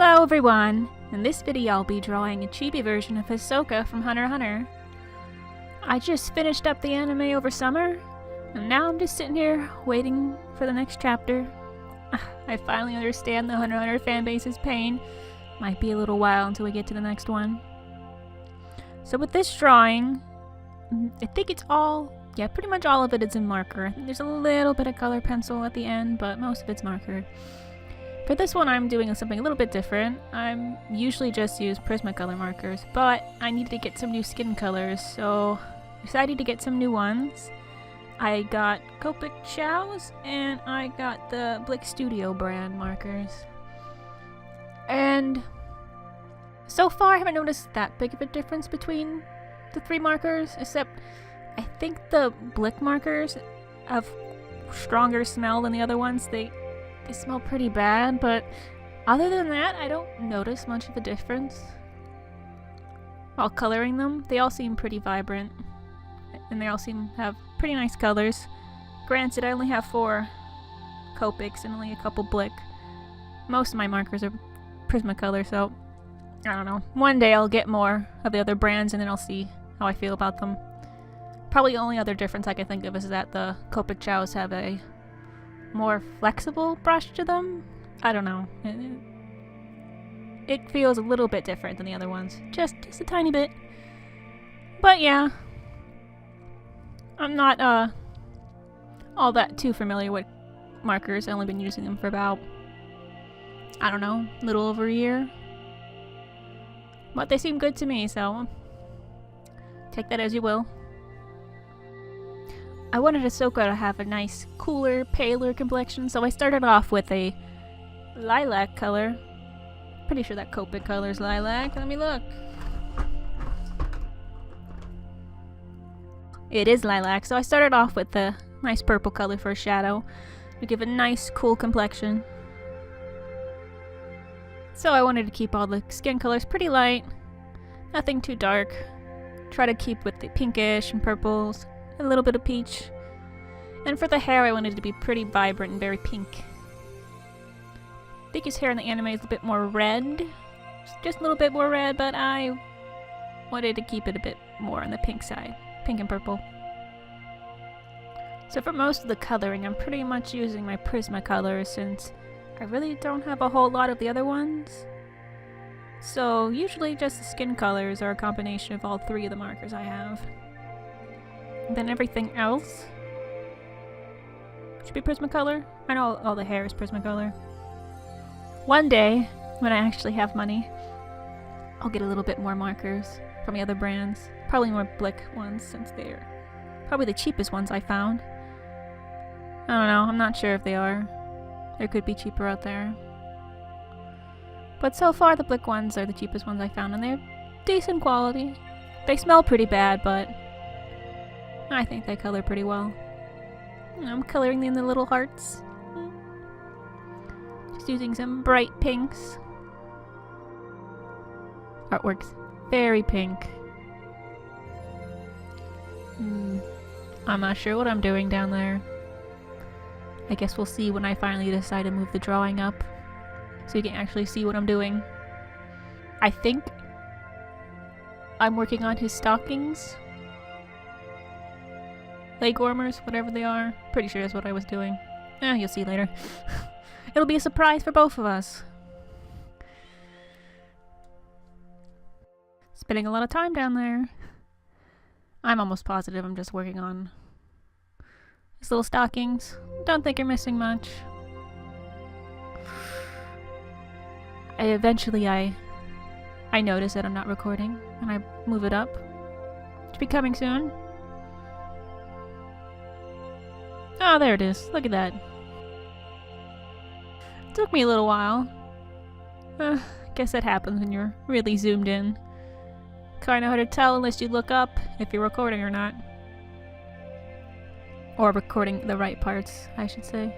Hello everyone! In this video I'll be drawing a chibi version of Hisoka from Hunter x Hunter. I just finished up the anime over summer, and now I'm just sitting here waiting for the next chapter. I finally understand the Hunter x Hunter fanbase's pain. Might be a little while until we get to the next one. So with this drawing, I think it's all, pretty much all of it is in marker. I think there's a little bit of color pencil at the end, but most of it's marker. For this one I'm doing something a little bit different. I'm usually just use Prismacolor markers, but I needed to get some new skin colors, so I decided to get some new ones. I got Copic Chow's and I got the Blick Studio brand markers. And so far I haven't noticed that big of a difference between the three markers, except I think the Blick markers have stronger smell than the other ones. They smell pretty bad, but other than that, I don't notice much of a difference. While coloring them, they all seem pretty vibrant, and they all seem to have pretty nice colors. Granted, I only have 4 Copics and only a couple Blick. Most of my markers are Prismacolor, so I don't know. One day I'll get more of the other brands and then I'll see how I feel about them. Probably the only other difference I can think of is that the Copic Chow's have a more flexible brush to them. I don't know. It feels a little bit different than the other ones. Just a tiny bit. But yeah. I'm not all that too familiar with markers. I've only been using them for about, I don't know, a little over a year. But they seem good to me, so take that as you will. I wanted Hisoka to have a nice, cooler, paler complexion, so I started off with a lilac color. Pretty sure that Copic color is lilac. Let me look. It is lilac, so I started off with the nice purple color for a shadow to give a nice, cool complexion. So I wanted to keep all the skin colors pretty light, nothing too dark. Try to keep with the pinkish and purples. A little bit of peach. And for the hair, I wanted it to be pretty vibrant and very pink. I think his hair in the anime is a bit more red. Just a little bit more red, but I wanted to keep it a bit more on the pink side. Pink and purple. So for most of the coloring, I'm pretty much using my Prismacolor since I really don't have a whole lot of the other ones. So usually just the skin colors are a combination of all 3 of the markers I have. Then everything else should be Prismacolor. I know all the hair is Prismacolor. One day, when I actually have money, I'll get a little bit more markers from the other brands. Probably more Blick ones, since they're probably the cheapest ones I found. I don't know, I'm not sure if they are. There could be cheaper out there. But so far the Blick ones are the cheapest ones I found, and they're decent quality. They smell pretty bad, but I think they color pretty well. I'm coloring in the little hearts. Just using some bright pinks. Artwork's very pink. I'm not sure what I'm doing down there. I guess we'll see when I finally decide to move the drawing up, so you can actually see what I'm doing. I think I'm working on his stockings. Leg warmers, whatever they are. Pretty sure that's what I was doing. You'll see later. It'll be a surprise for both of us. Spending a lot of time down there. I'm almost positive I'm just working on his little stockings. Don't think you're missing much. Eventually I notice that I'm not recording, and I move it up. Should be coming soon. Oh, there it is. Look at that. Took me a little while. Guess that happens when you're really zoomed in. Kinda hard to tell unless you look up if you're recording or not. Or recording the right parts, I should say.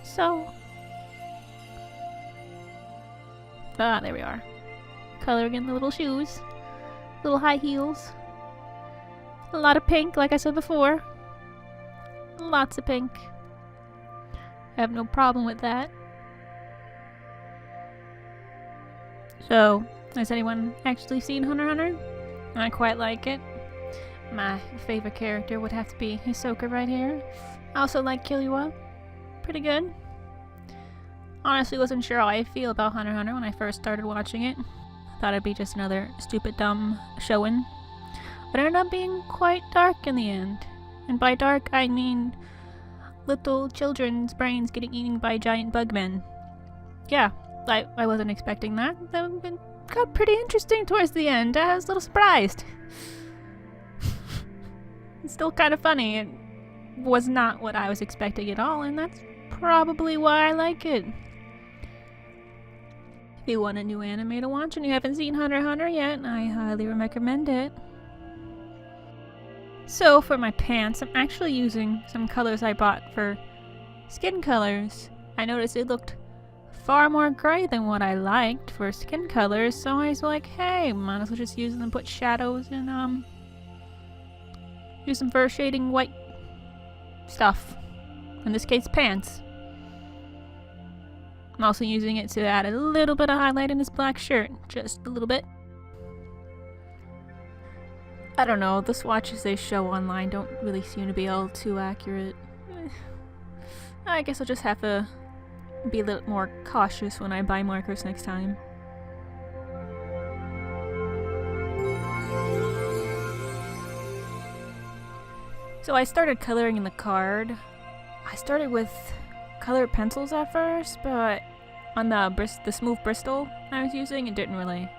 So. There we are. Coloring in the little shoes. Little high heels. A lot of pink, like I said before. Lots of pink. I have no problem with that. So, has anyone actually seen Hunter x Hunter? I quite like it. My favorite character would have to be Hisoka right here. I also like Killua. Pretty good. Honestly wasn't sure how I feel about Hunter x Hunter when I first started watching it. Thought it'd be just another stupid dumb showing. But it ended up being quite dark in the end. And by dark I mean little children's brains getting eaten by giant bugmen. Yeah, I wasn't expecting that. It got pretty interesting towards the end. I was a little surprised. It's still kind of funny. It was not what I was expecting at all, and that's probably why I like it. If you want a new anime to watch and you haven't seen Hunter x Hunter yet, I highly recommend it. So for my pants, I'm actually using some colors I bought for skin colors. I noticed it looked far more gray than what I liked for skin colors, so I was like, hey, might as well just use them and put shadows and use some for shading white stuff. In this case, pants. I'm also using it to add a little bit of highlight in this black shirt, just a little bit. I don't know, the swatches they show online don't really seem to be all too accurate. I guess I'll just have to be a little more cautious when I buy markers next time. So I started coloring in the card. I started with colored pencils at first, but on the smooth Bristol I was using, it didn't really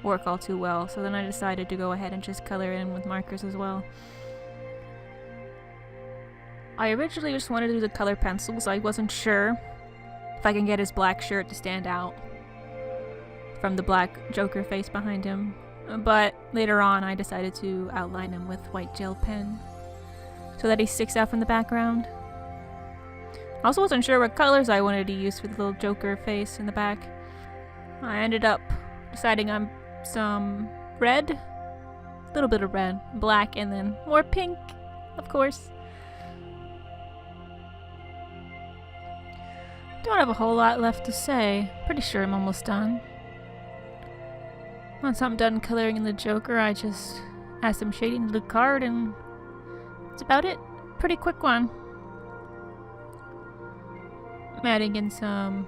work all too well, so then I decided to go ahead and just color in with markers as well. I originally just wanted to do the colored pencils. I wasn't sure if I can get his black shirt to stand out from the black Joker face behind him, but later on I decided to outline him with white gel pen so that he sticks out from the background. I also wasn't sure what colors I wanted to use for the little Joker face in the back. I ended up deciding on some red, a little bit of red, black, and then more pink, of course. Don't have a whole lot left to say. Pretty sure I'm almost done. Once I'm done coloring in the Joker, I just add some shading to the card, and that's about it. Pretty quick one. I'm adding in some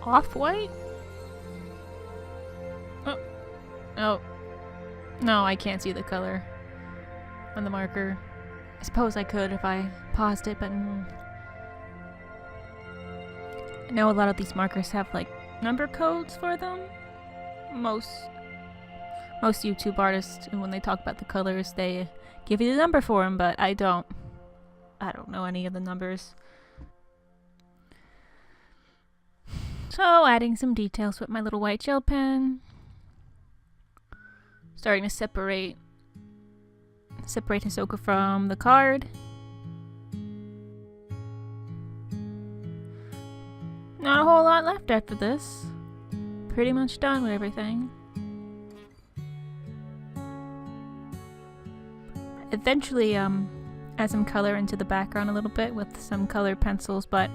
off-white. Oh. No, I can't see the color on the marker. I suppose I could if I paused it, but I know a lot of these markers have like number codes for them. Most YouTube artists, when they talk about the colors, they give you the number for them, but I don't know any of the numbers. So adding some details with my little white gel pen. Starting to separate Hisoka from the card. Not a whole lot left after this. Pretty much done with everything. Eventually, add some color into the background a little bit with some colored pencils, but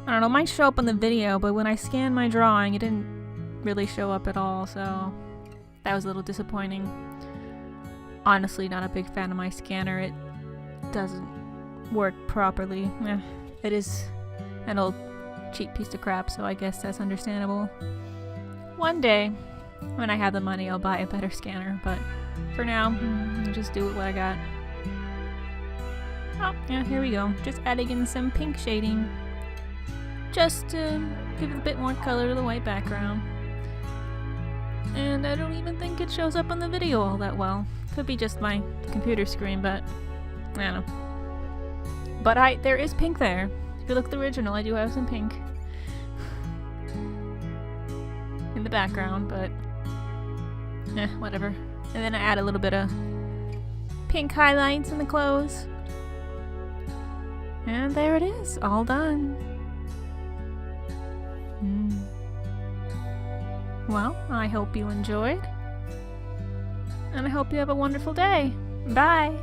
I don't know, it might show up on the video, but when I scanned my drawing, it didn't really show up at all, so that was a little disappointing. Honestly, not a big fan of my scanner. It doesn't work properly. It is an old cheap piece of crap, so I guess that's understandable. One day, when I have the money, I'll buy a better scanner, but for now, I'll just do with what I got. Oh, yeah, here we go. Just adding in some pink shading, just to give it a bit more color to the white background. And I don't even think it shows up on the video all that well. Could be just my computer screen, but I don't know. But there is pink there. If you look at the original, I do have some pink in the background, but whatever. And then I add a little bit of pink highlights in the clothes. And there it is, all done. Well, I hope you enjoyed. And I hope you have a wonderful day. Bye!